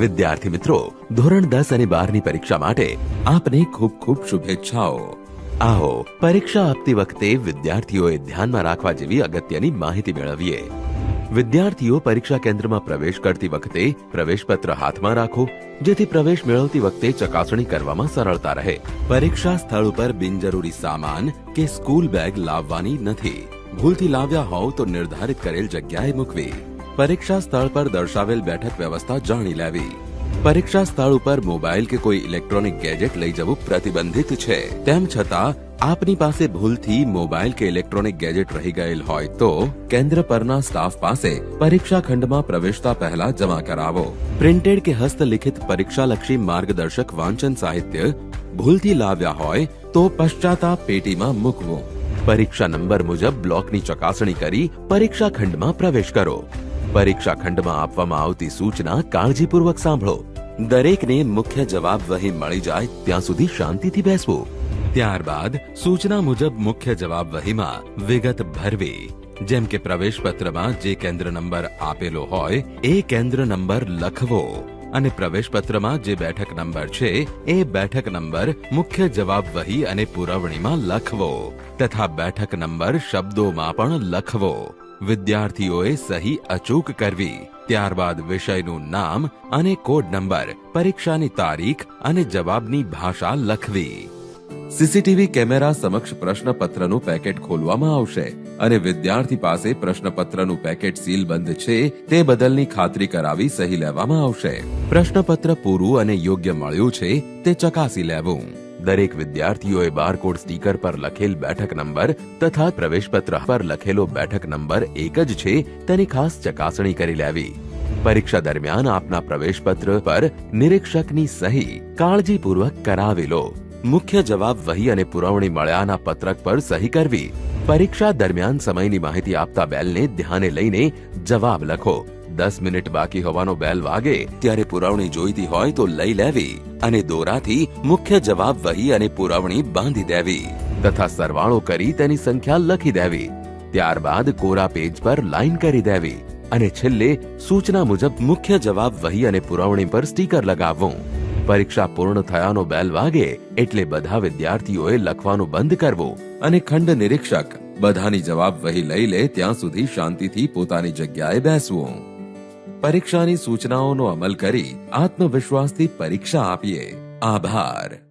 વિદ્યાર્થી મિત્રો, ધોરણ 10 અને 12ની પરીક્ષા માટે આપને ખૂબ ખૂબ શુભેચ્છાઓ। આવો પરીક્ષા આપતી વખતે વિદ્યાર્થીઓએ ધ્યાનમાં રાખવા જેવી અગત્યની માહિતી મેળવીએ। વિદ્યાર્થીઓ પરીક્ષા કેન્દ્રમાં પ્રવેશ કરતી વખતે પ્રવેશપત્ર હાથમાં રાખો, જેથી પ્રવેશ મેળવતી વખતે ચકાસણી કરવામાં સરળતા રહે। પરીક્ષા સ્થળ ઉપર બિનજરૂરી સામાન કે સ્કૂલ બેગ લાવવાની નથી। ભૂલથી લાવ્યા હોવ તો નિર્ધારિત કરેલ જગ્યાએ મૂકવી। પરીક્ષા સ્થળ પર દર્શાવેલ બેઠક વ્યવસ્થા જાણી લેવી। પરીક્ષા સ્થળ ઉપર મોબાઈલ કે કોઈ ઇલેક્ટ્રોનિક ગેજેટ લઈ જવું પ્રતિબંધિત છે। તેમ છતાં આપની પાસે ભૂલથી મોબાઈલ કે ઇલેક્ટ્રોનિક ગેજેટ રહી ગયેલ હોય તો કેન્દ્ર પરના સ્ટાફ પાસે પરીક્ષા ખંડમાં પ્રવેશતા પહેલા જમા કરાવો। પ્રિન્ટેડ કે હસ્તલિખિત પરીક્ષાલક્ષી માર્ગદર્શક વાંચન સાહિત્ય ભૂલથી લાવ્યા હોય તો પશ્ચાતાપ પેટીમાં મૂકવું। પરીક્ષા નંબર મુજબ બ્લોકની ચકાસણી કરી પરીક્ષા ખંડમાં પ્રવેશ કરો। પરીક્ષા ખંડમાં આપવામાં આવતી સૂચના કાળજીપૂર્વક સાંભળો। દરેકને મુખ્ય જવાબ વહી મળી જાય ત્યાં સુધી શાંતિથી બેસવું। ત્યારબાદ સૂચના મુજબ મુખ્ય જવાબ વહીમાં વિગત ભરવી, જેમ કે પ્રવેશ પત્રમાં જે કેન્દ્ર નંબર આપેલો હોય એ કેન્દ્ર નંબર લખવો અને પ્રવેશ પત્રમાં જે બેઠક નંબર છે એ બેઠક નંબર મુખ્ય જવાબ વહી અને પુરવણીમાં લખવો તથા બેઠક નંબર શબ્દોમાં પણ લખવો। વિદ્યાર્થીઓએ સહી અચૂક કરવી। ત્યારબાદ વિષયનું નામ અને કોડ નંબર, પરીક્ષાની તારીખ અને જવાબની ભાષા લખવી। સીસીટીવી કેમેરા સમક્ષ પ્રશ્નપત્રનું પેકેટ ખોલવામાં આવશે અને વિદ્યાર્થી પાસે પ્રશ્નપત્રનું પેકેટ સીલબંધ છે તે બદલની ખાતરી કરાવી સહી લેવામાં આવશે। પ્રશ્નપત્ર પૂરું અને યોગ્ય મળ્યું છે તે ચકાસી લેવું। દરેક વિદ્યાર્થીઓએ બારકોડ સ્ટીકર પર લખેલ બેઠક નંબર તથા પ્રવેશપત્ર પર લખેલો બેઠક નંબર એક જ છે તેની ખાસ ચકાસણી કરી લેવી। પરીક્ષા દરમિયાન આપના પ્રવેશપત્ર પર નિરીક્ષકની સહી કાળજીપૂર્વક કરાવી લો। મુખ્ય જવાબ વહી અને પુરવણી મળ્યાના પત્રક પર સહી કરવી। પરીક્ષા દરમિયાન સમયની માહિતી આપતા બેલને ધ્યાને લઈને જવાબ લખો। 10 મિનિટ બાકી હોવાનો બેલ વાગે ત્યારે પુરવણી જોઈતી હોય તો લઈ લેવી અને દોરાથી મુખ્ય જવાબ વહી અને પુરવણી બાંધી દેવી તથા સરવાળો કરી તેની સંખ્યા લખી દેવી। ત્યારબાદ કોરા પેજ પર લાઈન કરી દેવી અને છેલ્લે સૂચના મુજબ મુખ્ય જવાબ વહી અને પુરવણી પર સ્ટીકર લગાવવું। પરીક્ષા પૂર્ણ થયાનો બેલ વાગે એટલે બધા વિદ્યાર્થીઓએ લખવાનું બંધ કરવું અને ખંડ નિરીક્ષક બધાની જવાબ વહી લઈ લે ત્યાં સુધી શાંતિથી પોતાની જગ્યાએ બેસવું। પરીક્ષાની સૂચનાઓનો અમલ કરી આત્મવિશ્વાસથી પરીક્ષા આપીએ। આભાર।